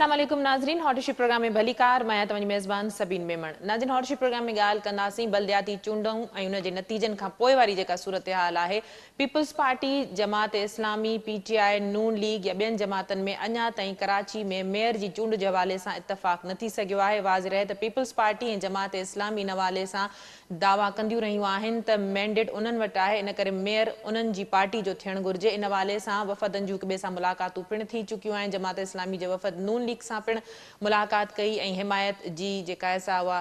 अस्सलाम वालेकुम नाज़रीन, हॉटशिप प्रोग्राम में भली कार मैं तव्हांजी मेज़बान सबीन मेमण। नाज़रीन, हॉटशिप प्रोग्राम में ॻाल्हि कंदासीं बल्दियाती चूंडूं ऐं उन जे नतीजनि खां पोइ वारी जेका सूरत हाल आहे। Peoples party, Jamaat Islami, PTI, नून लीग या ॿियनि जमातनि में अञा ताईं कराची में मेयर जी चूंड जे हवाले सां इतफ़ाक़ न थी सघियो आहे। वाज़ रहे त पीपल्स पार्टी ऐं जमात इस्लामी इन हवाले सां दावा कंदियूं रहियूं आहिनि त मैंडेट उन्हनि वटि आहे, इन करे मेयर उन्हनि जी पार्टी जो थियणु घुरिजे। इन हवाले सां वफ़दनि जूं हिक ॿिए सां मुलाक़ातूं पिणु थी चुकियूं आहिनि। जमात इस्लामी जे वफ़द नून लीग सां पिणु मुलाक़ात कई ऐं हिमायत जी जेका आहे सा उहा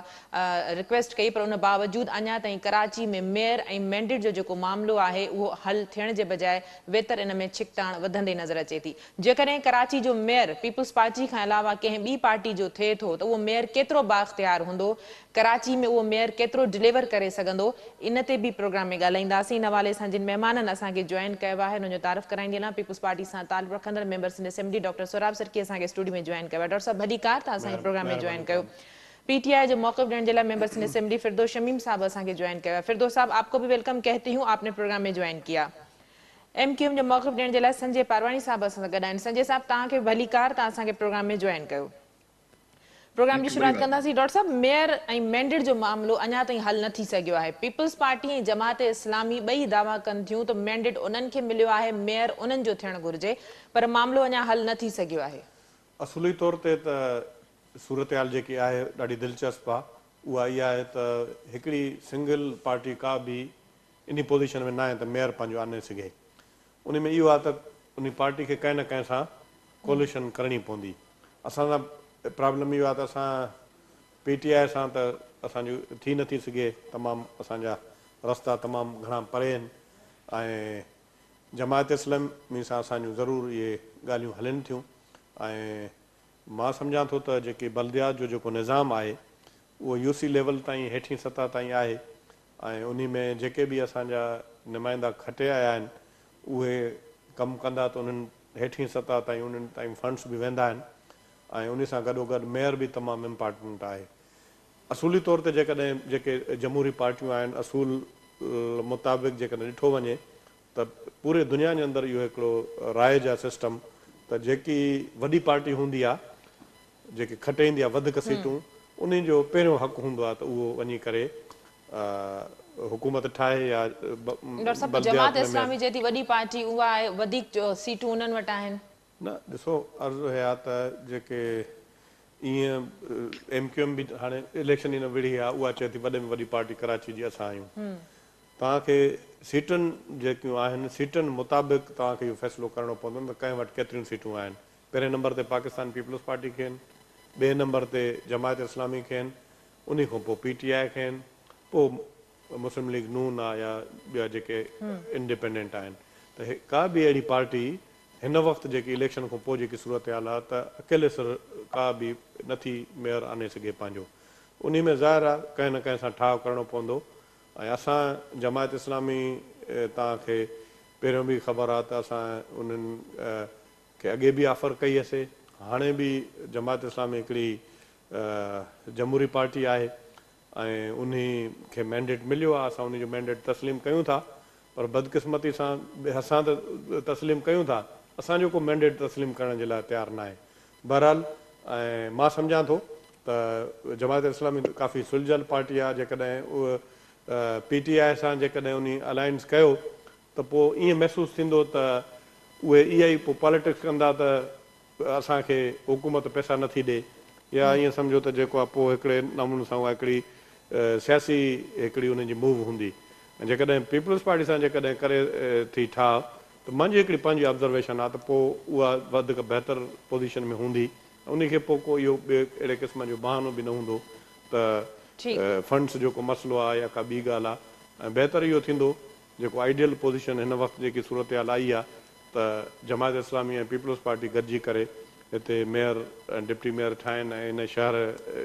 रिक्वेस्ट कई, पर उन बावजूदि अञा ताईं कराची में मेयर ऐं मैंडेट जो जेको मामिलो आहे उहो हल थियण जे बजाए वेतर इन में छिकटाण वधंदे नज़र अचे थी। जेकॾहिं कराची जो मेयर पीपल्स पार्टी खां अलावा कंहिं ॿी पार्टी जो थिए थो त उहो मेयर केतिरो बाख़्तियार हूंदो, कराची में उहो मेयर केतिरो डिलीवर करे सघंदो, इन ते बि प्रोग्राम में ॻाल्हाईंदासीं। इन हवाले सां जिन महिमाननि असांखे जॉइन कयो आहे हुनजो तारीफ़ कराईंदी हलां। पीपल्स पार्टी सां ताल्लुक़ रखंदड़ members in assembly doctor Sorab सरकी असांखे स्टूडियो में जॉइन कयो आहे। डॉक्टर साहब भली कार तव्हां असांखे प्रोग्राम में जॉइन कयो। PTI जो मौक़िफ़ ॾियण जे लाइ मेंबर्स इन असेंबली फिरदौस शमीम साहब असांखे जॉइन कयो है। फिरदौस साहब, आपको भी वेलकम कहती हूँ, आपने प्रोग्राम में ज्वाइन किया। MQM जो मौक़िफ़ ॾियण जे लाइ संजय पारवानी साहब असां सां गॾु आहिनि। संजय साहब, तव्हांखे भली कार, तव्हां असांखे प्रोग्राम में जॉइन कयो। प्रोग्राम जी शुरुआत कंदासीं। डॉक्टर साहब, मेयर ऐं मैंडेट जो मामिलो अञा ताईं हल न थी सघियो आहे। पीपल्स पार्टी ऐं जमात इस्लामी ॿई दावा कनि थियूं त मैंडेट उन्हनि खे मिलियो आहे, मेयर उन्हनि जो थियणु घुरिजे, पर मामिलो अञा हल न थी सघियो आहे। असुली तौर ते त सूरत हाल जेकी आहे ॾाढी दिलचस्प आहे। उहा इहा आहे त हिकिड़ी सिंगल पार्टी का बि इन पोज़ीशन में न आहे त मेयर पंहिंजो आने सघे। उन में इहो आहे त उन पार्टी खे कंहिं न कंहिं सां कोलिशन करणी पवंदी। असां सां प्रॉब्लम इहो आहे त असां PTI सां त असांजो थी नथी सघे, तमामु असांजा रस्ता तमामु घणा परे आहिनि, ऐं जमात इस्लामी सां असांजूं ज़रूरु इहे ॻाल्हियूं हलनि थियूं। ऐं मां सम्झां थो त जेकी बल्दियात जो जेको निज़ाम आहे उहो UC लेवल ताईं, हेठीं सतह ताईं आहे, ऐं उन में जेके बि असांजा नुमाइंदा खटे आया आहिनि उहे कमु कंदा त उन्हनि हेठीं सतह ताईं उन्हनि ताईं फंड्स बि वेंदा आहिनि, ऐं उन सां गॾोगॾु मेयर बि तमामु इम्पॉर्टेंट आहे। असूली तौर ते जेकॾहिं जेके जमहूरी पार्टियूं आहिनि, असूल मुताबिक़ जेकॾहिं ॾिठो वञे त पूरे दुनिया जे अंदरि इहो हिकिड़ो राइज आहे सिस्टम त जेकी वॾी पार्टी हूंदी आहे, जेके खटे ईंदी आहे वधीक सीटूं, उन जो पहिरियों हक़ु हूंदो आहे त उहो वञी करे हुकूमत ठाहे या डॉक्टर साहब, जमात इस्लामी जेकी वॾी पार्टी उहा आहे, वधीक सीटूं उन्हनि वटि आहिनि। न, ॾिसो, अर्ज़ु इहा त जेके ईअं MQM बि हाणे इलेक्शन इन विढ़ी आहे, उहा चए थी वॾे में वॾी पार्टी कराची जी असां आहियूं। तव्हांखे सीटुनि जेकियूं आहिनि, सीटुनि मुताबिक़ तव्हांखे इहो फ़ैसिलो करिणो पवंदो त कंहिं वटि केतिरियूं सीटूं आहिनि। पहिरें नंबर ते पाकिस्तान पीपल्स पार्टी खे आहिनि, ॿिए नंबर ते जमात इस्लामी खे आहिनि, उन खां पोइ PTI खे आहिनि, पोइ मुस्लिम लीग नून आहे या ॿिया जेके इंडिपेंडेंट आहिनि। त का बि अहिड़ी पार्टी हिन वक़्तु जेकी इलेक्शन खां पोइ जेकी सूरत हाल आहे त अकेले सिर का बि नथी मेयर आने सघे पंहिंजो। उन में ज़ाहिर आहे कंहिं न कंहिं सां ठाव करिणो पवंदो। ऐं असां जमात इस्लामी, तव्हांखे पहिरियों बि ख़बर आहे त असां उन्हनि खे अॻे बि ऑफर कई हुअसीं। हाणे बि जमात इस्लामी हिकिड़ी जमहूरी पार्टी आहे ऐं उन खे मैंडेट मिलियो आहे। असां उन जो मैंडेट तस्लीम कयूं था, पर बदकिस्मती सां असां त तस्लीम कयूं था, असांजो को मैंडेट तस्लीम करण जे लाइ तयारु न आहे। बहरहाल, ऐं मां सम्झां थो त जमात इस्लामी काफ़ी सुलझल पार्टी आहे। जेकॾहिं उहा PTI सां जेकॾहिं उन अलायंस कयो त पोइ ईअं महसूसु थींदो त उहे इहा ई पोइ पॉलिटिक्स कंदा त असांखे हुकूमत पैसा नथी ॾिए, या ईअं सम्झो त जेको आहे पोइ हिकिड़े नमूने सां उहा हिकिड़ी सियासी हिकिड़ी उनजी मूव हूंदी। ऐं जेकॾहिं पीपल्स पार्टी सां जेकॾहिं करे थी ठाह त मुंहिंजी हिकिड़ी पंहिंजी ऑब्ज़र्वेशन आहे त पोइ उहा वधीक बहितर पोज़ीशन में हूंदी। उनखे पोइ को इहो ॿिए अहिड़े क़िस्म जो बहानो बि न हूंदो त फंड्स जो को मसइलो आहे या का ॿी ॻाल्हि आहे। ऐं बहितर इहो थींदो, जेको आइडियल पोज़ीशन हिन वक़्तु जेकी सूरत हाल आई आहे त जमात इस्लामी ऐं पीपल्स पार्टी गॾिजी करे हिते मेयर ऐं डिप्टी मेयर ठाहिनि ऐं इन शहर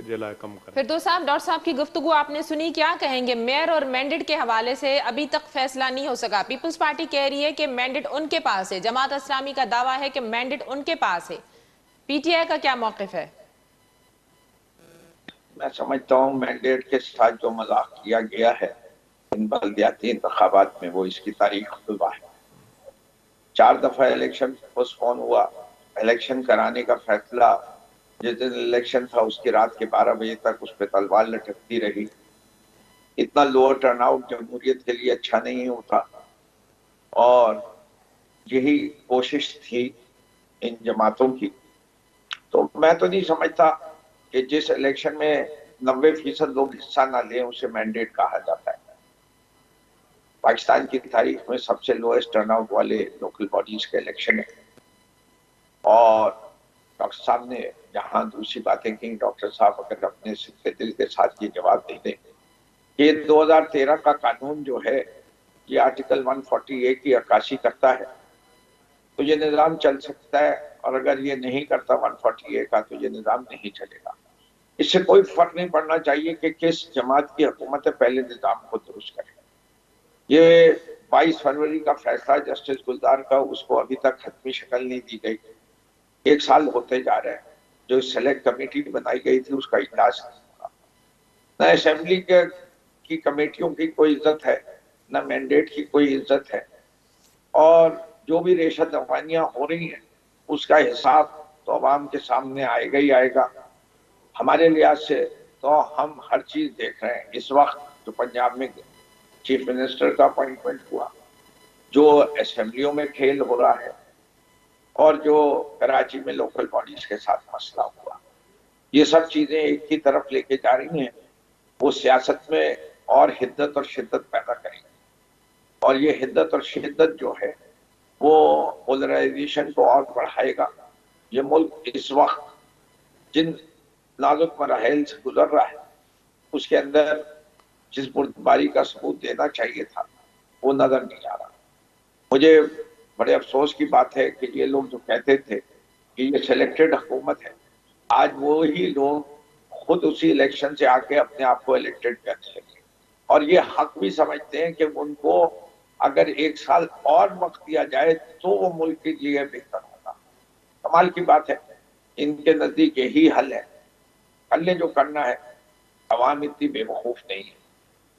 जे लाइ कमु कनि। फिरदौस साहब, डॉक्टर साहब की गुफ्तगू आपने सुनी, क्या कहेंगे? मेयर और मैंडेट के हवाले से अभी तक फैसला नहीं हो सका। पीपल्स पार्टी कह रही है कि मैंडेट उनके पास है, जमात इस्लामी का दावा है कि मैंडेट उनके पास है। PTI का क्या मौक़िफ़ है? मैं समझता हूँ मैंडेट के साथ जो मजाक किया गया है इन बल्दियाती इंतखाबात में, वो इसकी तारीख खुलवा है। 4 दफा इलेक्शन पोस्टपोन हुआ, इलेक्शन कराने का फैसला जिस दिन इलेक्शन था उसकी रात के 12 बजे तक उस पर तलवार लटकती रही। इतना लोअर टर्नआउट जमहूरियत के लिए अच्छा नहीं होता, और यही कोशिश थी इन जमातों की। तो मैं तो नहीं समझता कि जिस इलेक्शन में 90% लोग हिस्सा ना लें उसे मैंडेट कहा जाता है। पाकिस्तान की तारीख में सबसे लोएस्ट टर्नआउट वाले लोकल बॉडीज के इलेक्शन है। और डॉक्टर साहब ने जहां दूसरी बातें की, डॉक्टर साहब अगर अपने सिद्धे दिल के साथ ये जवाब दे दें, ये 2013 का कानून जो है ये आर्टिकल 140A की अक्कासी करता है, तो ये निज़ाम चल सकता है, और अगर ये नहीं करता 140A का तो ये निज़ाम नहीं चलेगा। इससे कोई फर्क नहीं पड़ना चाहिए कि किस जमात की हुकूमत है, पहले निज़ाम को दुरुस्त करे। ये 22 फरवरी का फैसला जस्टिस गुलजार का, उसको अभी तक खत्मी शक्ल नहीं दी गई। 1 साल होते जा रहे हैं, जो सेलेक्ट कमेटी बनाई गई थी उसका इजलास नहीं हुआ। न असेंबली की कमेटियों की कोई इज्जत है, न मैंडेट की कोई इज्जत है, और जो भी रेशा दवानियां हो रही हैं उसका हिसाब तो अवाम के सामने आएगा ही आएगा। हमारे लिहाज से तो हम हर चीज देख रहे हैं। इस वक्त जो पंजाब में चीफ मिनिस्टर का अपॉइंटमेंट हुआ, जो असेंबलियों में खेल हो रहा है, और जो कराची में लोकल बॉडीज के साथ मसला हुआ, ये सब चीजें एक ही तरफ लेके जा रही हैं, वो सियासत में और हिद्दत और शिद्दत पैदा करेंगे। और ये हिद्दत और शिद्दत जो है वो पोलराइजेशन को और बढ़ाएगा। ये मुल्क इस वक्त जिन नाजुक मराहल से गुजर रहा है उसके अंदर जिस बुर्दबारी का सबूत देना चाहिए था वो नजर नहीं आ रहा। मुझे बड़े अफसोस की बात है कि ये लोग जो कहते थे कि ये सिलेक्टेड हुकूमत है, आज वो ही लोग खुद उसी इलेक्शन से आके अपने आप को इलेक्टेड करने लगे, और ये हक भी समझते हैं कि उनको अगर 1 साल और वक्त दिया जाए तो वो मुल्क के लिए बेहतर होगा। कमाल की बात है, इनके नजदीक यही हल है। हल जो करना है, अवाम इतनी बेवकूफ नहीं है,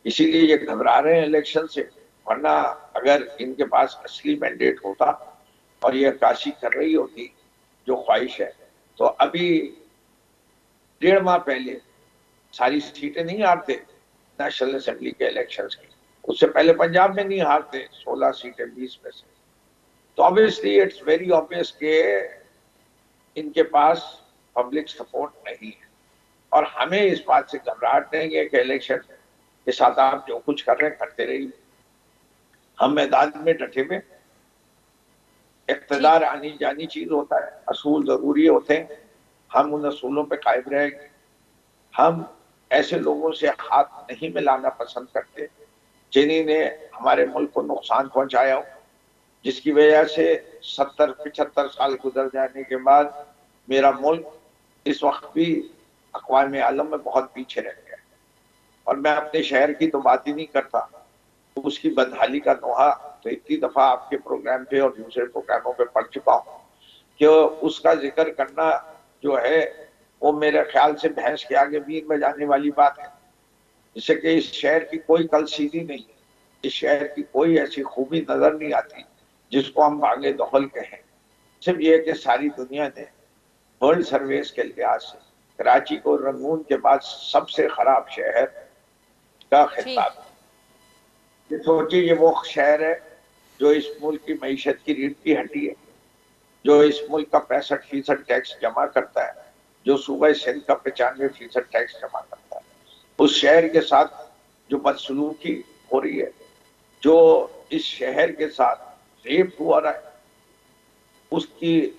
इसीलिए ये घबरा रहे हैं इलेक्शन से। वरना अगर इनके पास असली मैंडेट होता और ये अक्कासी कर रही होती जो ख्वाहिश है, तो अभी 1.5 माह पहले सारी सीटें नहीं हारते नेशनल असेंबली के इलेक्शन की। उससे पहले पंजाब में नहीं हारते 16 सीटें 20 में से। तो ऑब्वियसली इट्स वेरी ऑब्वियस कि इनके पास पब्लिक सपोर्ट नहीं है, और हमें इस बात से घबराहट नहीं है कि इलेक्शन के साथ आप जो कुछ कर रहे हैं करते रहिए। हम मैदान में डटे हुए, इक़्तिदार आनी जानी चीज होता है, असूल जरूरी होते हैं, हम उन असूलों पे कायम रहेंगे। हम ऐसे लोगों से हाथ नहीं मिलाना पसंद करते जिन्हीं ने हमारे मुल्क को नुकसान पहुंचाया हो, जिसकी वजह से 70-75 साल गुजर जाने के बाद मेरा मुल्क इस वक्त भी अक़वाम आलम में बहुत पीछे रह गया। और मैं अपने शहर की तो बात ही नहीं करता, उसकी बदहाली का नोहा तो इतनी दफा आपके प्रोग्राम पे और दूसरे प्रोग्रामों पे पढ़ चुका हूँ कि उसका जिक्र करना जो है वो मेरे ख्याल से भैंस के आगे बीन बजाने वाली बात है। जिससे कि इस शहर की कोई कलसीदी नहीं है, इस शहर की कोई ऐसी खूबी नजर नहीं आती जिसको हम भागे दखल कहें। सिर्फ ये कि सारी दुनिया ने वर्ल्ड सर्वेस के लिहाज से कराची को रंगून के बाद सबसे खराब शहर का खिताब। ये सोचिए, ये वो शहर है जो इस मुल्क की मईशत की रीढ़ की हड्डी है, जो इस मुल्क का 65% टैक्स जमा करता है, जो सूबा सिंध का 95% टैक्स जमा करता है। उस शहर के साथ जो बदसलूकी हो रही है, जो इस शहर के साथ रेप हुआ रहा है,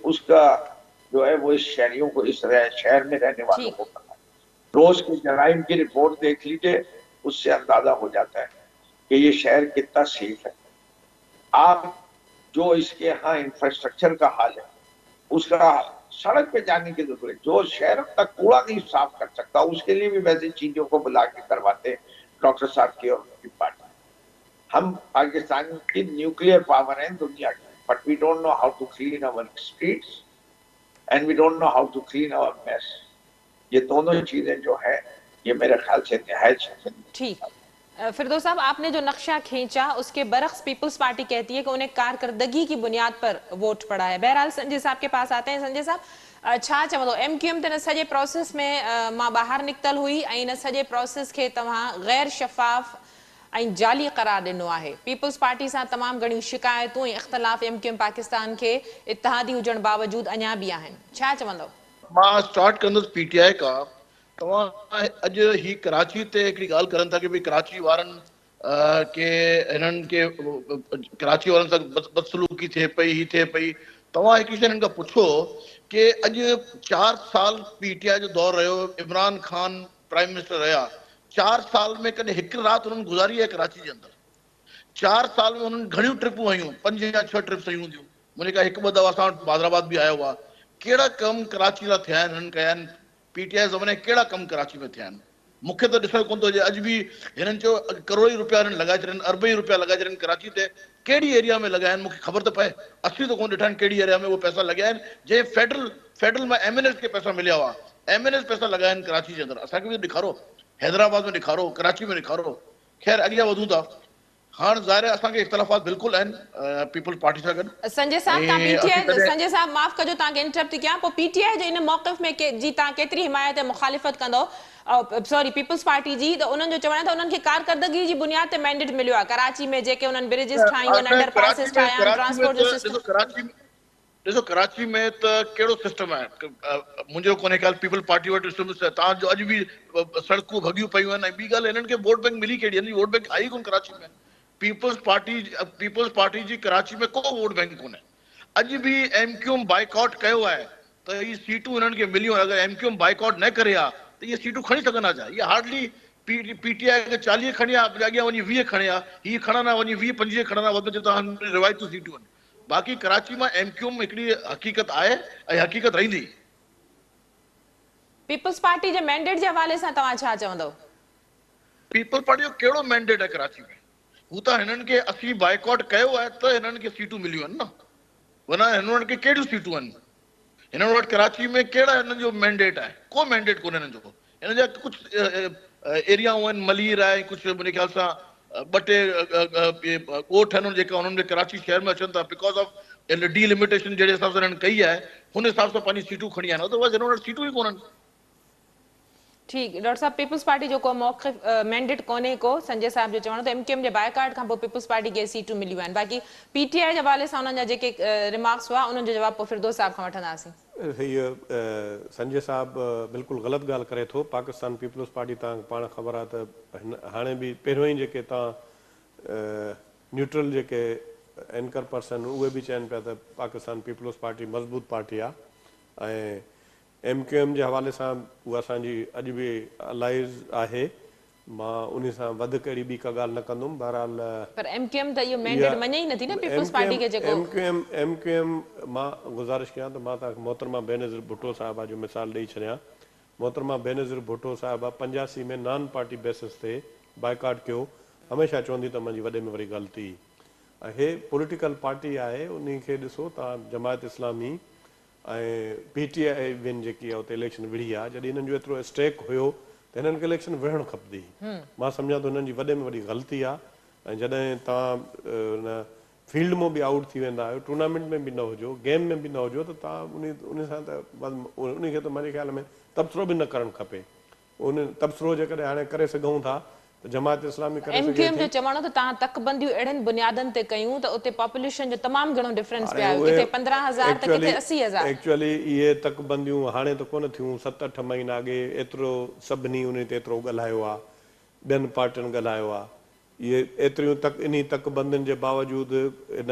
उसका जो है वो इस शहरियों को, इस शहर में रहने वालों को पता है। रोज की जराइम की रिपोर्ट देख लीजिए, उससे अंदाजा हो जाता है कि ये शहर कितना सेफ है। आप जो इसके यहाँ इंफ्रास्ट्रक्चर का हाल है, उसका सड़क पे जाने की जरूरत है। जो शहर अपना कूड़ा नहीं साफ कर सकता, उसके लिए भी वैसे चीजों को बुला के करवाते डॉक्टर साहब की और उनकी पार्टी। हम पाकिस्तान की न्यूक्लियर पावर है दुनिया की, but we don't know how to clean our streets and we don't know how to clean our mess. ये दोनों चीजें जो है ये मेरे ख्याल से निहायत ठीक। फिरदौस साहब, आपने जो नक्शा खींचा उसके बरक्स पीपल्स पार्टी कहती है कि उन्हें कारकर्दगी की बुनियाद पर वोट पड़ा है। बहरहाल संजय साहब के पास आते हैं। संजय साहब, छा चवंदो MQM ते हिन सॼे प्रोसेस में मां ॿाहिरि निकितल हुई ऐं हिन सॼे प्रोसेस खे तव्हां गैर शफ़ाफ़ ऐं जाली करार ॾिनो आहे। पीपल्स पार्टी सां तमामु घणियूं शिकायतूं ऐं इख़्तिलाफ़ MQM पाकिस्तान खे इतिहादी हुजण बावजूदि अञा बि आहिनि। छा चवंदव? मां स्टार्ट कंदुसि PTI खां। तव्हां अॼु ही कराची ते हिकिड़ी ॻाल्हि करनि था कि भई कराची वारनि के हिननि खे कराची वारनि सां बदसलूकी थिए पई, ही थिए पई। तव्हां हिकिड़ी शइ हिननि खां पुछो कि अॼु 4 साल PTI जो दौर रहियो, इमरान खान प्राइम मिनिस्टर रहिया। 4 साल में कॾहिं हिकु राति हुननि गुज़ारी आहे कराची जे अंदरि? 4 साल में हुननि घणियूं ट्रिपूं हयूं, 5 या 6 ट्रिप्स हयूं हूंदियूं। मुंहिंजे का 1-2 दफ़ा असां वटि हैदराबाद बि आयो हुआ। कहिड़ा कम कराची लाइ थिया आहिनि, हिननि कया आहिनि? PTI ज़माने कहिड़ा कम कराची में थिया आहिनि? मूंखे त ॾिसणु कोन थो अचे। अॼु बि हिननि चयो करोड़ रुपया हिननि लॻाए छॾियनि, अरबई रुपया लॻाए छॾियनि कराची ते। कहिड़ी एरिया में लॻाया आहिनि मूंखे ख़बर त पए। असली त कोन ॾिठा आहिनि कहिड़ी एरिया में उहे पैसा लॻाया आहिनि जंहिं फेडरल मां MNS खे पैसा मिलिया हुआ। MNS पैसा लॻाया आहिनि कराची जे अंदरि। असांखे बि ॾेखारो, हैदराबाद में ॾेखारो, कराची में ॾेखारो। ख़ैर अॻियां वधूं था। हाणे ज़ाहिर आहे असांखे इख़्तिलाफ़ात बिल्कुलु आहिनि पीपल्स पार्टी सां गॾु। संजय साहब तव्हां PTI संजय साहब माफ़ कजो तव्हांखे इंटरप्ट थी कयां। पोइ PTI जे इन मौक़िफ़ में जी तव्हां केतिरी हिमायत ऐं मुख़ालिफ़त कंदो? सॉरी पीपल्स पार्टी जी, त उन्हनि जो चवणु आहे त उन्हनि खे कारकर्दगी जी बुनियाद ते मैंडेट मिलियो आहे कराची में जेके उन्हनि ब्रिजिस ठाहियूं आहिनि, अंडर पासिस ठाहिया आहिनि, ट्रांसपोर्ट जो सिस्टम। ॾिसो कराची में त कहिड़ो सिस्टम आहे, मुंहिंजो कोन्हे ख़्याल पीपल पार्टी वटि सिस्टम तव्हांजो अॼु बि सड़कूं भॻियूं पियूं आहिनि। ऐं ॿी ॻाल्हि हिननि खे वोट बैंक मिली कहिड़ी? हिनजी वोट बैंक आई कोन कराची में। पीपल्स पार्टी जी कराची में को वोट बैंक कोन्हे। अॼु बि MQM बाइकआउट कयो आहे त इहे सीटूं हिननि खे मिलियूं। अगरि MQM बाइकआउट न करे हा त इहे सीटूं खणी सघंदा छा? इहे हार्डली PTI खे 40 खणी आहे, अॻियां वञी 20 खणे आहे, हीअ खणंदा वञी 20-25 खणंदा, वधि में तव्हां रिवायतूं सीटूं आहिनि। बाक़ी कराची में MQM हिकिड़ी हक़ीक़त आहे ऐं हक़ीक़त रहंदी। पीपल्स पार्टी जे मैंडेट जे हवाले सां तव्हां छा चवंदव? पीपल्स पार्टी जो कहिड़ो मैंडेट आहे कराची में? हू त हिननि खे असली बाइकआउट कयो आहे त हिननि खे सीटूं मिलियूं आहिनि न, वरना हिननि खे कहिड़ियूं सीटूं आहिनि? हिननि वटि कराची में कहिड़ा हिननि जो मैंडेट आहे? को मैंडेट कोन्हे हिननि जो। हिन जा कुझु एरियाऊं आहिनि, मलीर आहे, कुझु मुंहिंजे ख़्याल सां 2-टे ॻोठ आहिनि जेका हुननि में कराची शहर में अचनि था। बिकॉज़ ऑफ डीलिमिटेशन जहिड़े हिसाब सां हिननि कई आहे, हुन हिसाब सां पंहिंजी सीटूं खणी आहिनि। अदरवाइज़ हिन वटि सीटूं ई कोन्हनि। ठीकु, डॉक्टर साहब पीपल्स पार्टी जो को मौक़िफ़ मैंडेट कोन्हे को। संजय साहब जो चवणो त MQM जे बाइकाट खां पोइ पीपल्स पार्टी खे सीटूं मिलियूं आहिनि। बाक़ी PTI जे हवाले सां उन्हनि जा जेके रिमार्क्स हुआ उन्हनि जो जवाब पोइ फिरदौस साहब खां वठंदासीं। हीअ संजय साहब बिल्कुलु ग़लति ॻाल्हि करे थो। पाकिस्तान पीपल्स पार्टी तव्हांखे पाण ख़बर आहे त हाणे बि पहिरियों ई जेके तव्हां न्यूट्रल जेके एंकर पर्सन उहे बि चवनि पिया त पाकिस्तान पीपल्स पार्टी मज़बूत पार्टी आहे। ऐं MQM जे हवाले सां उहा असांजी अॼु बि अलाइज़ आहे। मां उन सां वधि कहिड़ी ॿी का ॻाल्हि न कंदुमि। बहरहाल पर MQM त इहो मैंडेट मञे ई नथी न पीपल्स पार्टी खे जेको MQM मां गुज़ारिश कयां त मां तव्हांखे मोहतरमा बेनज़ीर भुट्टो साहिबा जो मिसाल ॾेई छॾियां। मोहतरमा बेनज़ीर भुट्टो साहिबा 85 में नॉन पार्टी बेसिस ते बाइकाट कयो। हमेशह चवंदी त मुंहिंजी वॾे में वरी ग़लती। ऐं हे पॉलिटिकल पार्टी आहे, उन खे ॾिसो तव्हां जमायत इस्लामी ऐं PTI विन जेकी आहे उते इलेक्शन विढ़ी आहे। जॾहिं हिननि जो एतिरो स्टेक हुयो त हिननि खे इलेक्शन विढ़णु खपंदी। मां सम्झां थो हिननि जी वॾे में वॾी ग़लती आहे। ऐं जॾहिं तव्हां हुन फील्ड में बि आउट थी वेंदा आहियो, टूर्नामेंट में बि न हुजो, गेम में बि न हुजो, त तव्हां उन सां त उनखे त मुंहिंजे ख़्याल में तबसरो बि न करणु खपे। उन तबसरो जेकॾहिं हाणे करे सघूं था त जमायत इस्लामी करे सघे MQM जो थी। चवणो त तव्हां तकबंदियूं अहिड़नि बुनियादनि ते कयूं त उते पॉपुलेशन जो तमामु घणो डिफरेंस पियो आहे। किथे 15,000 त किथे 80,000। एक्चुअली इहे तकबंदियूं हाणे त कोन थियूं, 7-8 महीना अॻे एतिरो सभिनी उन ते एतिरो ॻाल्हायो आहे, ॿियनि पार्टियुनि ॻाल्हायो आहे। इहे एतिरियूं इन तकबंदियुनि जे बावजूदि इन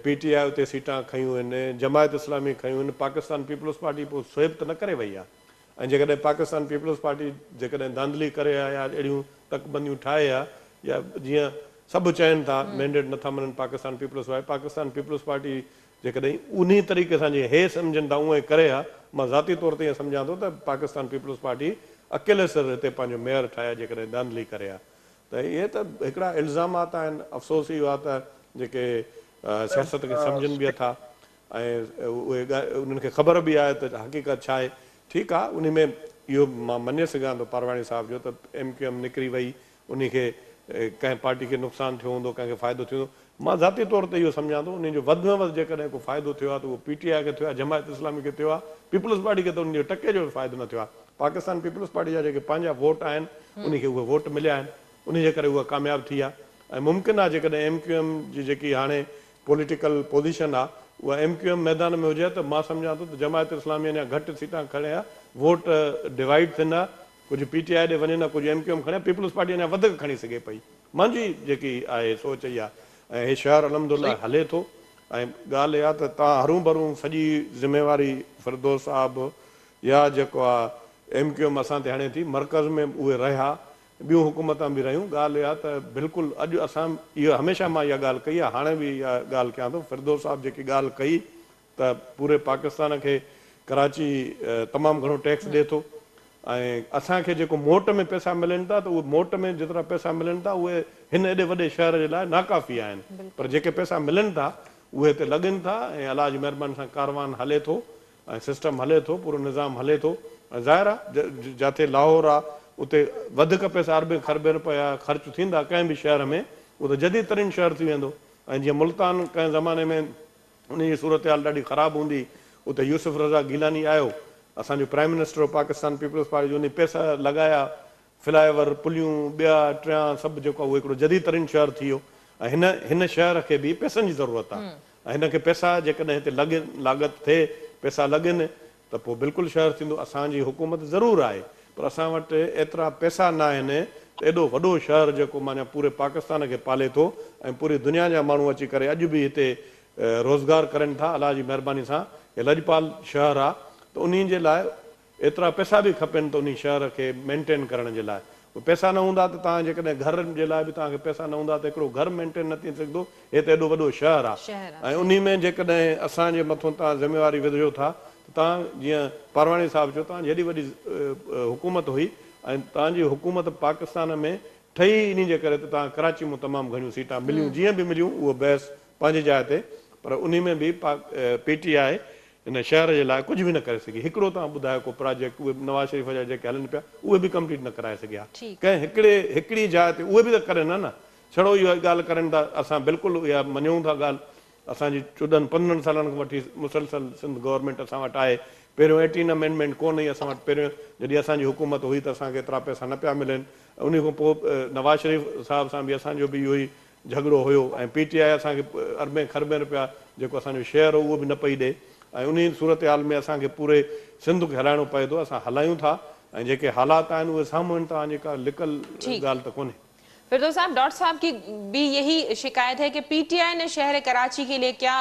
PTI उते सीटां खयूं आहिनि, जमायत इस्लामी खयूं आहिनि। पाकिस्तान पीपल्स पार्टी पोइ स्वेप त न करे वई आहे। ऐं जेकॾहिं पाकिस्तान पीपल्स पार्टी जेकॾहिं धांधली करे आहे या अहिड़ियूं तकबंदियूं ठाहे आहे, या जीअं सभु चवनि था मैंडेट नथा मञनि पाकिस्तान पीपल्स पार्टी जेकॾहिं उन तरीक़े सां जीअं हे सम्झनि था उहे करे आहे, मां ज़ाती तौर ते ईअं सम्झां थो त पाकिस्तान पीपल्स पार्टी अकेले सर हिते पंहिंजो मेयर ठाहे जेकॾहिं धांधली करे आहे। त इहे त हिकिड़ा इल्ज़ामात आहिनि। अफ़सोस इहो आहे त जेके सियासत खे सम्झनि बि था ऐं उहे उन्हनि खे ख़बर बि आहे त हक़ीक़त छा आहे। ठीकु आहे, उन में इहो मां मञे सघां थो पारवाणी साहिब जो त MQM निकिरी वई, उन खे कंहिं पार्टी खे नुक़सानु थियो हूंदो, कंहिंखे फ़ाइदो थियो हूंदो। मां ज़ाती तौर ते इहो सम्झां थो उन जो वधि में वधि जेकॾहिं को फ़ाइदो थियो आहे त उहो PTI खे थियो आहे, जमायत इस्लामी खे थियो आहे, पीपल्स पार्टी खे त उन जो टके जो फ़ाइदो न थियो आहे। पाकिस्तान पीपल्स पार्टी जा जेके पंहिंजा वोट आहिनि उनखे उहे वोट मिलिया आहिनि, उन जे करे उहा कामयाबु थी आहे। ऐं मुमकिन आहे जेकॾहिं MQM जी जेकी हाणे पॉलिटिकल पोज़ीशन आहे उहा MQM मैदान में हुजे त मां सम्झां थो त जमायत इस्लामी अञा घटि सीटां खणे आहे, वोट डिवाइड थींदा, कुझु PTI ॾे वञे न, कुझु MQM खणे, पीपल्स पार्टी अञा वधीक खणी सघे पई। मुंहिंजी जेकी आहे सोच इहा आहे। ऐं हे शहर अलहमदुलिल्लाह हले थो। ऐं ॻाल्हि इहा त तव्हां हरूं भरूं सॼी ज़िम्मेवारी फिरदौस साहिबु या जेको आहे MQM असां ते हणे थी, मर्कज़ में उहे रहिया, ॿियूं हुकूमतां बि रहियूं। ॻाल्हि इहा त बिल्कुलु अॼु असां इहो हमेशह मां इहा ॻाल्हि कई आहे, हाणे बि इहा ॻाल्हि कयां थो। फिरदौस साहिबु जेकी ॻाल्हि कई त पूरे पाकिस्तान खे कराची तमामु घणो टैक्स ॾिए थो, ऐं असांखे जेको मोट में पैसा मिलनि था त उहे मोट में जेतिरा पैसा मिलनि था उहे हिन एॾे वॾे शहर जे लाइ नाकाफ़ी आहिनि, पर जेके पैसा मिलनि था उहे हिते लॻनि था। ऐं अलाह जी महिरबानी सां कारवान हले थो ऐं सिस्टम हले थो, पूरो निज़ाम हले थो। ऐं ज़ाहिर आहे जिथे लाहौर आहे उते वधीक पैसा अरबे खरबे रुपया ख़र्चु थींदा कंहिं बि शहर में, उहो त जदीद तरीन शहर थी वेंदो। ऐं जीअं मुल्तान कंहिं ज़माने में उन जी सूरत हाल ॾाढी ख़राबु हूंदी, उते यूसुफ रज़ा गीलानी आयो, असांजो prime minister of Pakistan Peoples Party जो, उन पैसा लॻाया, फ्लाईओवर पुलियूं ॿिया टियां सभु जेको आहे उहो हिकिड़ो जदीद तरीन शहर थी वियो। ऐं हिन शहर खे बि पैसनि जी ज़रूरत आहे, ऐं हिनखे पैसा जेकॾहिं हिते लागत थिए, पैसा लॻनि त पोइ बिल्कुलु शहर थींदो। असांजी हुकूमत ज़रूरु आहे, पर असां वटि एतिरा पैसा न आहिनि त एॾो वॾो शहर जेको माना पूरे पाकिस्तान खे पाले थो ऐं पूरी दुनिया जा माण्हू अची करे अॼु बि हिते रोज़गार करनि था अलाह जी महिरबानी सां। हे लजपाल शहर आहे, त उन जे लाइ एतिरा पैसा बि खपनि त उन शहर खे मेंटेन करण जे लाइ। पैसा न हूंदा त तव्हां जेकॾहिं घर जे लाइ बि तव्हांखे पैसा न हूंदा त हिकिड़ो घर मेंटेन न थी सघंदो। हे त एॾो वॾो शहर आहे, ऐं उन में जेकॾहिं असांजे मथां तव्हां ज़िम्मेवारी विझो था त तव्हां जीअं पारवाणी साहिबु चयो, तव्हांजी हेॾी वॾी हुकूमत हुई ऐं तव्हांजी हुकूमत पाकिस्तान में ठही इन जे करे त तव्हां कराची में तमामु घणियूं सीटां मिलियूं, जीअं बि मिलियूं उहो बहस पंहिंजी जाइ ते, पर उन में बि PTI हिन शहर जे लाइ कुझु बि न करे सघी। हिकिड़ो तव्हां ॿुधायो को प्रोजेक्ट उहे नवाज़ शरीफ़ जा जेके हलनि पिया उहे बि कंप्लीट न कराए सघिया कंहिं हिकिड़ी जाइ ते, उहे बि त करनि न। छड़ो इहो ॻाल्हि करनि था, असां बिल्कुलु इहा मञूं था ॻाल्हि। असांजी 14-15 सालनि खां वठी मुसलसल सिंध गवर्नमेंट असां वटि आहे। पहिरियों 18 अमेंडमेंट कोन हुई असां वटि, पहिरियों जॾहिं असांजी हुकूमत हुई त असांखे एतिरा पैसा न पिया मिलनि। उन खां पोइ नवाज़ शरीफ़ साहिब सां बि असांजो बि इहो ई झगड़ो हुयो, ऐं PTI असांखे अरबे खरबे रुपया जेको असांजो शेयर हो उहो बि न पई ॾे। ऐं उन सूरत हाल में असांखे पूरे सिंध खे हलाइणो पए थो। असां हलायूं था ऐं जेके हालात आहिनि उहे साम्हूं आहिनि, तव्हां जेका लिकल ॻाल्हि त कोन्हे। फिरदौस साहब, डॉक्टर साहब की भी यही शिकायत है कि PTI ने शहर कराची के लिए क्या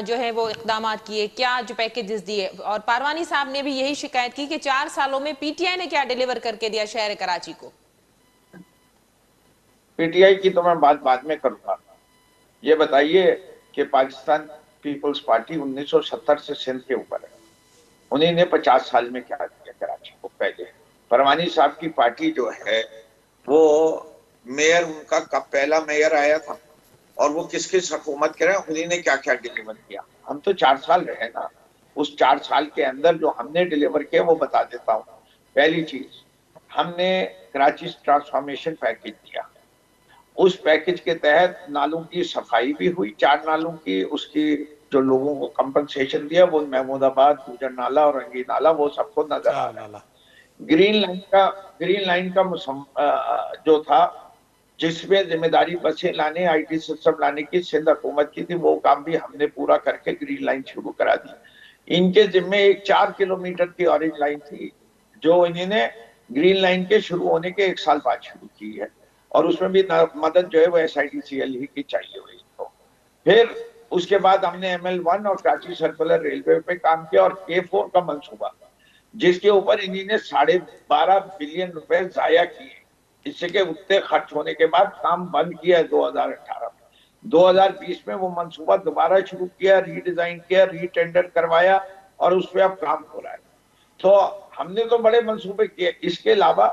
जो है वो इकदामात किए, क्या जो पैकेजेस दिए, और पारवानी साहब ने भी यही शिकायत की कि 4 सालों में PTI ने क्या डिलीवर करके दिया शहर कराची को। PTI की तो मैं बात बाद में करूंगा। ये बताइए कि पाकिस्तान पीपल्स पार्टी 1970 से सिंध के ऊपर है, उन्हीं ने 50 साल में क्या किया कराची को। पहले परवानी साहब की पार्टी जो है वो मेयर, उनका कब पहला मेयर आया था और वो किस किस हुकूमत के रहे, उन्हीं ने क्या क्या डिलीवर किया। हम तो 4 साल रहे ना, उस 4 साल के अंदर जो हमने डिलीवर किया वो बता देता हूँ। पहली चीज, हमने कराची ट्रांसफॉर्मेशन पैकेज दिया। उस पैकेज के तहत नालों की सफाई भी हुई, 4 नालों की, उसकी जो लोगों को कंपनसेशन दिया वो महमूदाबाद, गुजर नाला और रंगी नाला, वो सबको नजर आ रहा है। ग्रीन लाइन का जो था, जिसमें जिम्मेदारी बसें लाने, IT सिस्टम लाने की सिंध हुकूमत की थी, वो काम भी हमने पूरा करके ग्रीन लाइन शुरू करा दी। इनके जिम्मे एक 4 किलोमीटर की ऑरेंज लाइन थी जो इन्होंने ग्रीन लाइन के शुरू होने के 1 साल बाद शुरू की है, और उसमें भी मदद जो है वो SIDCL ही की चाहिए हुई। तो फिर उसके बाद हमने ML1 और कराची सर्कुलर रेलवे पे काम किया, और K4 का मंसूबा जिसके ऊपर इन्होंने 12.5 बिलियन रुपए जाया किए, इससे के उतने खर्च होने के बाद काम बंद किया 2018 में। 2020 में वो मंसूबा दोबारा शुरू किया, रीडिजाइन किया, रीटेंडर करवाया, और उस पर अब काम हो रहा है। तो हमने तो बड़े मंसूबे किए। इसके अलावा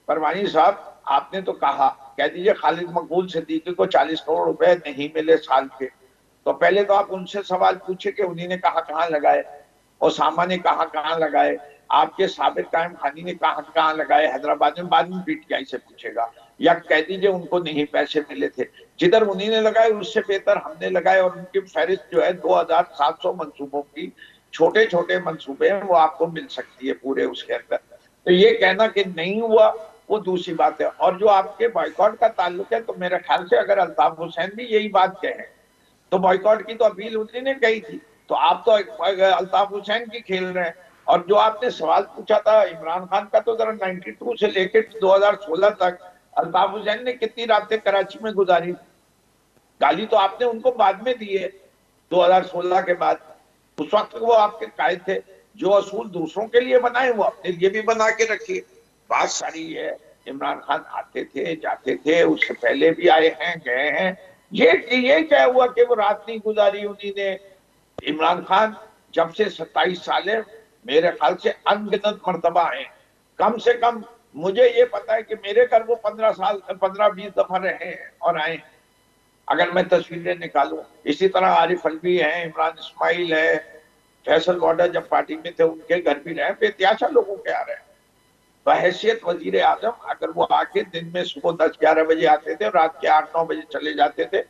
परवानी साहब, आपने तो कहा, कह दीजिए खालिद मकबूल सिद्दीकी को 40 करोड़ रुपए नहीं मिले साल के, तो पहले तो आप उनसे सवाल पूछे कि उन्हीं ने कहाँ लगाए, ओसामा ने कहाँ लगाए, आपके साबिर कायम खानी ने कहाँ लगाए हैदराबाद में, बाद में PTI से पूछेगा। या कह दीजिए उनको नहीं पैसे मिले थे, जिधर उन्हीं ने लगाए उससे बेहतर हमने लगाए, और उनकी फहरिस्त जो है 2700 मंसूबों की, छोटे छोटे मंसूबे हैं, वो आपको मिल सकती है पूरे उसके अंदर। तो ये कहना कि नहीं हुआ वो दूसरी बात है। और जो आपके बॉयकॉट का ताल्लुक है, तो मेरे ख्याल से अगर अल्ताफ हुसैन भी यही बात कहे तो बॉयकॉट की तो अपील उन्हीं ने कही थी, तो आप तो अल्ताफ हुसैन की खेल रहे हैं। और जो आपने सवाल पूछा था इमरान खान का, तो जरा 92 से लेकर 2016 तक अल्ताफ हुसैन ने कितनी रातें कराची में गुजारी? गाली तो आपने उनको बाद में दी है, 2016 के बाद। उस वक्त वो आपके कायद थे। जो असूल दूसरों के लिए बनाए वो अपने लिए भी बना के रखिए। बात सारी है, इमरान खान आते थे जाते थे, उससे पहले भी आए हैं गए हैं। ये क्या हुआ कि वो रात नहीं गुजारी उन्हीं ने? इमरान खान जब से 27 साल है, मेरे ख्याल से अनगिनत मर्तबा आए, कम से कम मुझे ये पता है कि मेरे घर वो 15-20 दफा रहे हैं और आए हैं, अगर मैं तस्वीरें निकालूं। इसी तरह आरिफ अलवी है, इमरान इस्माइल है, फैसल वाडा जब पार्टी में थे उनके घर भी रहे, बेतियाशा लोगों के आ रहे हैं। बहैसियत वजीर आजम अगर वो आके दिन में सुबह 10-11 बजे आते थे, रात के 8-9 बजे चले जाते थे,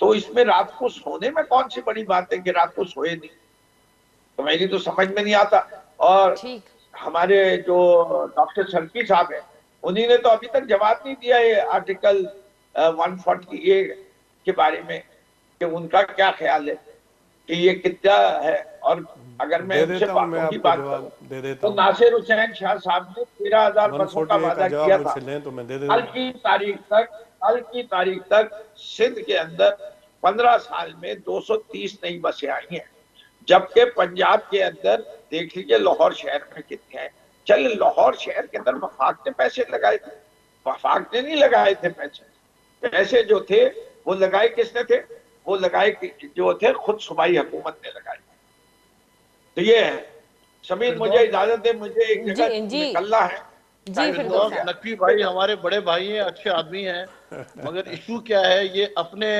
तो इसमें रात को सोने में कौन सी बड़ी बात है कि रात को सोए नहीं? तो मेरी तो समझ में नहीं आता। और ठीक। हमारे जो डॉक्टर शर्की साहब है, उन्हीं ने तो अभी तक जवाब नहीं दिया है आर्टिकल 140A के बारे में, कि उनका क्या ख्याल है कि ये कितना है। और अगर मैं उनसे बातों की बात करूं तो नासिर हुसैन शाह साहब ने 13,000 बसों का वादा किया था। कल की तारीख तक सिंध के अंदर 15 साल में 230 नई बसें आई हैं, जबकि पंजाब के अंदर देख लीजिए लाहौर शहर में कितने हैं। चल, लाहौर शहर के अंदर वफाक ने पैसे लगाए थे? वफाक ने नहीं लगाए थे पैसे। पैसे जो थे वो लगाए किसने थे? वो लगाए जो थे खुद सूबाई हुकूमत ने लगाए। तो ये है। समीर, मुझे इजाजत दे, मुझे एक जगह निकलना है। जी फिरदौस साहब। नकवी भाई हमारे बड़े भाई हैं, अच्छे आदमी हैं, मगर इशू क्या है, ये अपने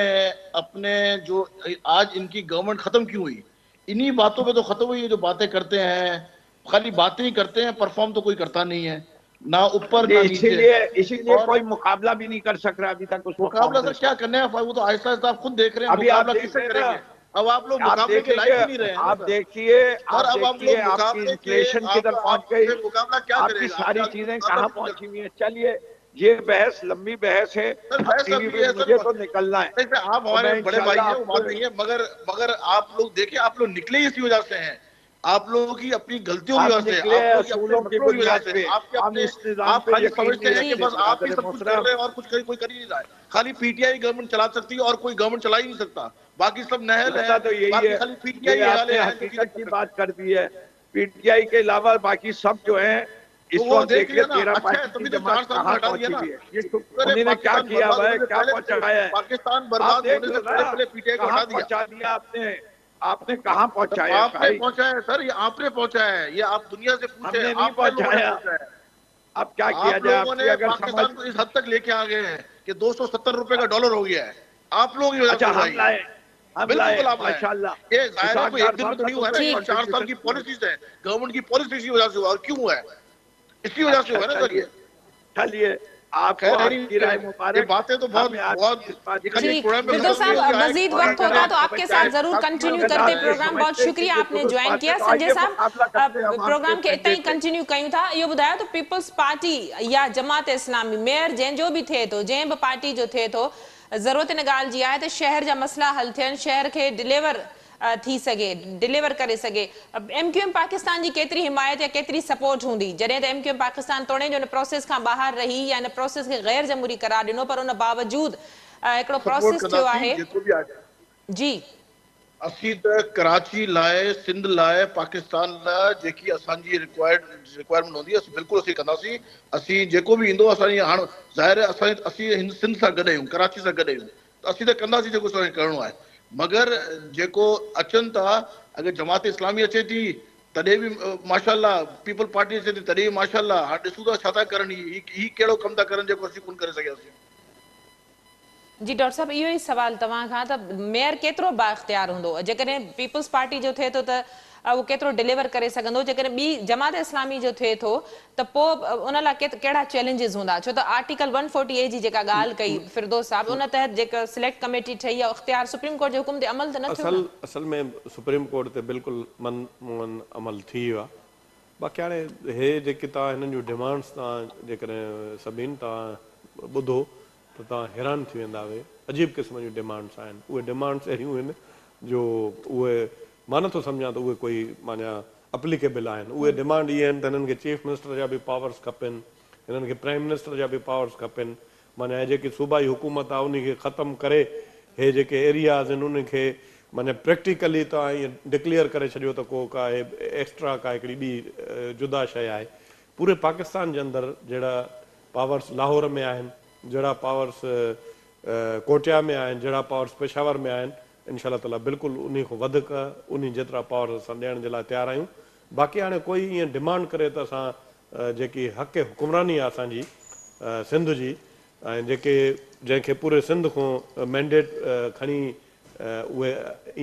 अपने जो आज इनकी गवर्नमेंट खत्म क्यों हुई, इन्हीं बातों पे तो खत्म हुई है। जो बातें करते हैं खाली बातें ही करते हैं, परफॉर्म तो कोई करता नहीं है, ना ऊपर ना नीचे। इसीलिए कोई मुकाबला भी नहीं कर सक रहा अभी तक। उस मुकाबला सर क्या करने हैं, वो तो आहिस्ता आहिस्ता आप खुद देख रहे हैं। अभी आप कैसे करेंगे? अब आप लोग मुकाबले के लायक ही नहीं रहे हैं। आप देखिए, और अब आप लोग आपकी इन्फ्लेशन किधर पहुंच गई, मुकाबला क्या आपकी करेगा? सारी चीजें कहाँ पहुंची हुई है। चलिए, ये बहस लंबी बहस है, मुझे तो निकलना है। आप हमारे बड़े भाई हैं, वो बात नहीं है, मगर आप लोग देखिए, आप लोग निकले इसी वजह से हैं, आप लोगों की अपनी गलतियों की वजह से, आप लोगों की वजह से, आप खाली समझते हैं कि बस आप ही सब कुछ कर रहे हैं और कुछ कोई कर ही नहीं रहा है। खाली पीटीआई गवर्नमेंट चला सकती है और कोई गवर्नमेंट चला ही नहीं सकता, बाकी सब नहल है। तो यही है, खाली पीटीआई हकीकत की बात कर दी है। पीटीआई के अलावा बाकी सब जो है इस वक्त देखिए 13 पार्टी की जमात कहाँ पहुंची हुई है। उन्होंने क्या किया है, क्या पहुंचाया है? पाकिस्तान बर्बाद होने से पहले पीटीआई को हटा दिया आपने कहाँ पहुंचाया? आपने पहुंचाया सर, ये आपने पहुंचाया है, ये आप दुनिया से पूछे। हमने नहीं पहुंचाया। अब क्या किया जाए? अगर पाकिस्तान को इस हद तक लेके आ गए हैं कि 270 रुपए का डॉलर हो गया है, आप लोग माशाल्लाह। ये जाहिर है एक दिन में तो नहीं हुआ है, 4 साल की पॉलिसीज है, गवर्नमेंट की पॉलिसी की वजह से हुआ। और क्यों हुआ है? इसी वजह से हुआ ना सर। ये चलिए, आपकी बातें तो बहुत फिरदौस साहब, मजीद वक्त होगा तो आपके साथ जरूर कंटिन्यू करते प्रोग्राम। बहुत शुक्रिया आपने ज्वाइन किया। संजय साहब, प्रोग्राम के इतना ही कंटिन्यू कयूं था। इहो ॿुधायो तो पीपल्स पार्टी या जमात इस्लामी मेयर जंहिंजो बि थिए थो, जंहिं बि पार्टी जो थिए थो, ज़रूरत इन ॻाल्हि जी आहे त शहर जा मसला हल थियनि, शहर खे थी सके, डिलीवर करे सके। MQM पाकिस्तान जी केतिरी हिमायत या केतिरी सपोर्ट हूंदी जॾहिं त MQM पाकिस्तान तोड़े जो इन प्रोसेस खां ॿाहिरि रही या इन प्रोसेस खे गैर जमहूरी करार ॾिनो, पर उन बावजूद हिकिड़ो प्रोसेस थियो आहे। जी, असीं त कराची लाइ, सिंध लाइ, पाकिस्तान लाइ जेकी असांजी रिक्वायरमेंट हूंदी असीं बिल्कुलु असीं कंदासीं। असीं जेको बि ईंदो, असांजी हाणे ज़ाहिर आहे असीं सिंध सां गॾु आहियूं, कराची सां गॾु आहियूं, त असीं त कंदासीं जेको असांखे करिणो आहे। मगर जेको अचनि था, अगर जमात इस्लामी अचे थी तॾहिं बि माशाल्लाह, पीपल पार्टी अचे थी तॾहिं बि माशाल्लाह। हाणे ॾिसूं था छा था करनि, ही कहिड़ो कमु था करनि जेको असीं कोन करे सघियासीं। जी डॉक्टर साहब, इहो ई सवाल तव्हां खां, त मेयर केतिरो बाइख्तियार हूंदो? जेकॾहिं पीपल्स पार्टी जो थिए थो त उहो केतिरो डिलीवर करे सघंदो जेकॾहिं ॿी जमात इस्लामी जो थिए थो त पोइ उन लाइ कहिड़ा चैलेंजिस हूंदा छो त आर्टिकल 140A जी जेका ॻाल्हि कई फिरदौस साहब उन तहत जेका सिलेक्ट कमेटी ठही आहे इख़्तियार सुप्रीम कोर्ट जे हुकुम ते अमल त न थियो न? असल में सुप्रीम कोर्ट ते बिल्कुलु मन अमल थी वियो आहे बाक़ी हाणे हे जेके तव्हां हिननि जूं डिमांड्स तव्हां जेकॾहिं सभिनी तव्हां ॿुधो त तव्हां हैरान थी वेंदा उहे अजीब क़िस्म जूं डिमांड्स आहिनि उहे डिमांड्स अहिड़ियूं आहिनि जो उहे मां नथो सम्झां त उहे कोई माना अप्लीकेबल आहिनि उहे डिमांड इहे आहिनि त हिननि खे चीफ मिनिस्टर जा बि पावर्स खपनि हिननि खे प्राइम मिनिस्टर जा बि पावर्स खपनि माना जेकी सूबाई हुकूमत आहे उन खे ख़तमु करे हे जेके एरियाज़ आहिनि उनखे माना प्रैक्टिकली तव्हां ईअं डिक्लेयर करे छॾियो त को का एक्स्ट्रा का हिकिड़ी ॿी जुदा शइ आहे पूरे पाकिस्तान जे अंदरि जहिड़ा पावर्स लाहौर में आहिनि जहिड़ा पावर्स कोटिया में आहिनि जहिड़ा पावर्स पेशावर में आहिनि इनशा ताला बिल्कुलु उन खां वधीक उन जेतिरा पावर असां ॾियण जे लाइ तयारु आहियूं बाक़ी हाणे कोई ईअं डिमांड करे त असां जेकी हक़ हुकुमरानी आहे असांजी सिंध जी ऐं जंहिंखे पूरे सिंध खां मैंडेट खणी उहे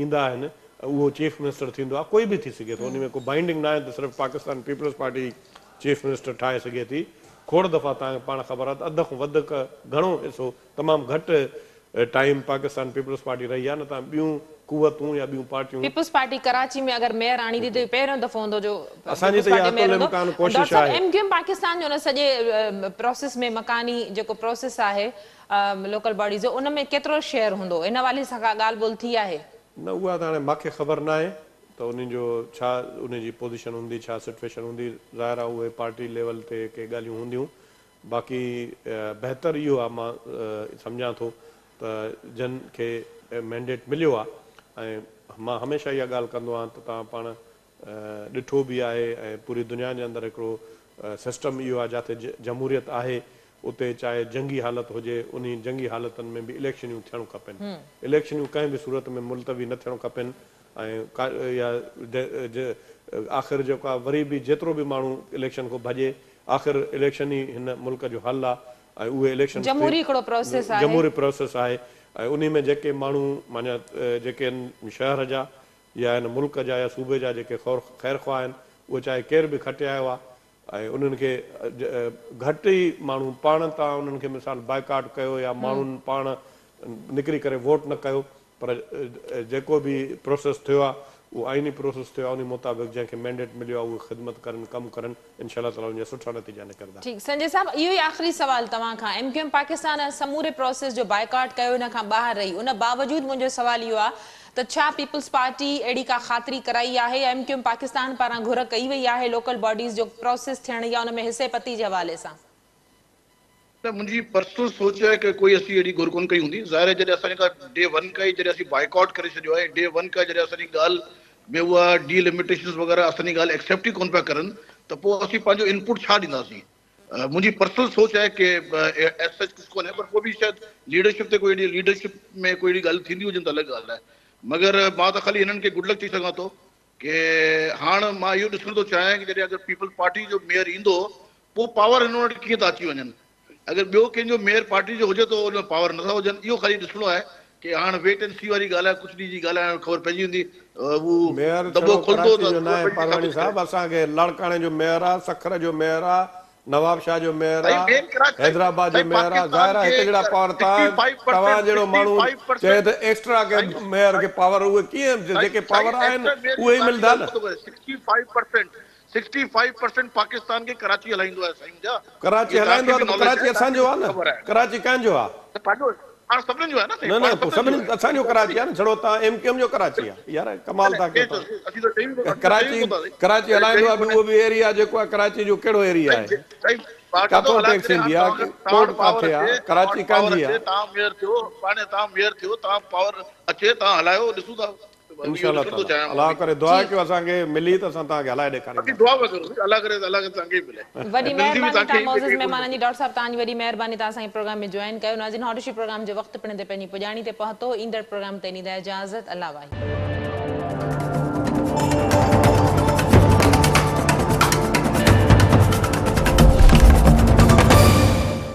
ईंदा आहिनि उहो चीफ मिनिस्टर थींदो आहे कोई बि थी सघे थो उन में को बाइंडिंग न आहे त सिर्फ़ु पाकिस्तान पीपल्स पार्टी चीफ मिनिस्टर ठाहे सघे थी खोड़ दफ़ा तव्हांखे पाण ख़बर आहे त अध खां वधीक घणो हिसो तमामु घटि टाइम पाकिस्तान पीपल्स पार्टी रही आहे न तव्हां ॿियूं कुवतूं या ॿियूं पार्टियूं पीपल्स पार्टी कराची में अगर मेयर आणी थी त पहिरियों दफ़ो हूंदो जो असांजी त इहा कुल इम्कान कोशिश आहे एमक्यूएम पाकिस्तान जो न सॼे प्रोसेस में मकानी जेको प्रोसेस आहे लोकल बॉडीज़ जो उन में केतिरो शेयर हूंदो इन वाले सां का ॻाल्हि ॿोल थी आहे न उहा त हाणे मूंखे ख़बर न आहे त उन जो छा उन जी पोज़ीशन हूंदी छा सिचुएशन हूंदी ज़ाहिर आहे उहे पार्टी लेवल ते के ॻाल्हियूं हूंदियूं बाक़ी बहितर इहो आहे मां सम्झां थो त जन खे मैंडेट मिलियो आहे ऐं मां हमेशह इहा ॻाल्हि कंदो आहियां त तव्हां पाण ॾिठो बि आहे ऐं पूरी दुनिया जे अंदरि हिकिड़ो सिस्टम इहो आहे जिते जमहूरियत आहे उते चाहे जंगी हालत हुजे उन जंगी हालतुनि में बि इलेक्शनियूं थियणु खपनि इलेक्शनियूं कंहिं बि सूरत में मुलतवी न थियणु खपनि ऐं या आख़िर जेका वरी बि जेतिरो बि माण्हू इलेक्शन खां भॼे आख़िर इलेक्शन ई हिन मुल्क जो हल आहे ऐं उहे इलेक्शन जमहूरी प्रोसेस आहे ऐं उन में जेके माण्हू माना जेके आहिनि शहर जा या हिन मुल्क जा या सूबे जा जेके ख़ैर ख़्वाह आहिनि उहे चाहे केर बि खटे आयो आहे ऐं उन्हनि खे घटि ई माण्हू पाण तव्हां उन्हनि खे मिसाल बाइकाट कयो या माण्हुनि पाण निकिरी करे वोट न कयो पर जेको बि प्रोसेस थियो आहे उहो आइनी प्रोसेस थियो आहे उन मुताबिक़ जंहिंखे मैंडेट मिलियो आहे उहे ख़िदमत करनि कमु करनि इनशा ताला उनजा सुठा नतीजा निकिरंदा ठीकु संजय साहब इहो ई आख़िरी सवाल तव्हां खां एमक्यूएम पाकिस्तान समूरे प्रोसेस जो बाइकाट कयो हिन खां ॿाहिरि रही उन बावजूदि मुंहिंजो सवाल इहो आहे त छा पीपल्स पार्टी अहिड़ी का ख़ातिरी कराई आहे या एमक्यूएम पाकिस्तान पारां घुर कई वई आहे लोकल बॉडीज़ जो प्रोसेस थियण या उन में हिसे पती जे हवाले सां त मुंहिंजी पर्सनल सोच आहे की कोई असीं अहिड़ी घुर कोन कई हूंदी ज़ाहिर आहे जॾहिं असांजे खां डे वन खां ई जॾहिं असीं बाइकआउट करे छॾियो आहे डे वन खां जॾहिं असांजी ॻाल्हि में उहा डीलिमिटेशन्स वग़ैरह असांजी ॻाल्हि एक्सेप्ट ई कोन पिया करनि त पोइ असीं पंहिंजो इनपुट छा ॾींदासीं मुंहिंजी पर्सनल सोच आहे की एज सच कुझु कोन्हे पर पोइ बि शायदि लीडरशिप ते कोई अहिड़ी लीडरशिप में कोई अहिड़ी ॻाल्हि थींदी हुजनि त अलॻि ॻाल्हि आहे मगर मां त ख़ाली हिननि खे गुड लक चई सघां थो की हाणे मां इहो ॾिसणु थो चाहियां की जॾहिं अगरि पीपल्स पार्टी जो मेयर ईंदो पोइ पावर हिन वटि कीअं था अची वञनि अगरि ॿियो कंहिंजो मेयर पार्टी जो हुजे त हुन पावर नथा हुजनि इहो ख़ाली ॾिसणो आहे की हाणे वेट एंड सी वारी ॻाल्हि आहे कुझु ॾींहं जी ॻाल्हि आहे ख़बर पइजी वेंदी मेयर परवानी साहब असांखे लाड़काणे जो मेयर आहे सखर जो मेयर आहे नवाब शाह जो मेयर आहे हैदराबाद जो मेयर आहे ज़ाहिर आहे हिते जहिड़ा पावर तव्हां जहिड़ो माण्हू चए त एक्स्ट्रा के मेयर खे पावर उहे कीअं जेके पावर आहिनि उहे ई मिलंदा न 65% पाकिस्तान के कराची हलाईंदो आहे साईं जा कराची हलाईंदो आहे त कराची असांजो आहे न कराची कंहिंजो आहे पंहिंजो हाणे सभिनीनि जो आहे न न सभिनी असांजो कराची आहे न छड़ो तव्हां एमक्यूएम जो कराची आहे यार कमाल था कयो कराची हलाईंदो आहे उहो बि एरिया जेको आहे कराची जो कहिड़ो एरिया आहे काथो टैक्स ईंदी आहे कोर्ट काथे आहे कराची कंहिंजी आहे तव्हां मेयर थियो पाणे तव्हां मेयर थियो तव्हां पावर अचे तव्हां हलायो ॾिसूं था इंशाअल्लाह अल्लाह करे दुआ कयो असांखे मिली त असां तव्हांखे हलाए ॾेखारींदासीं दुआ करो अल्लाह करे तव्हांखे मिले वॾी महिरबानी तव्हां मौजूद महिमाननि जी डॉक्टर साहब तव्हांजी वॾी महिरबानी तव्हां असांजे प्रोग्राम में जॉइन कयो नाज़रीन हॉटशी प्रोग्राम जो वक़्तु पिण ते पंहिंजी पुॼाणी ते पहुतो ईंदड़ प्रोग्राम ते ॾींदा इजाज़त अल्लाह वाहिगुरु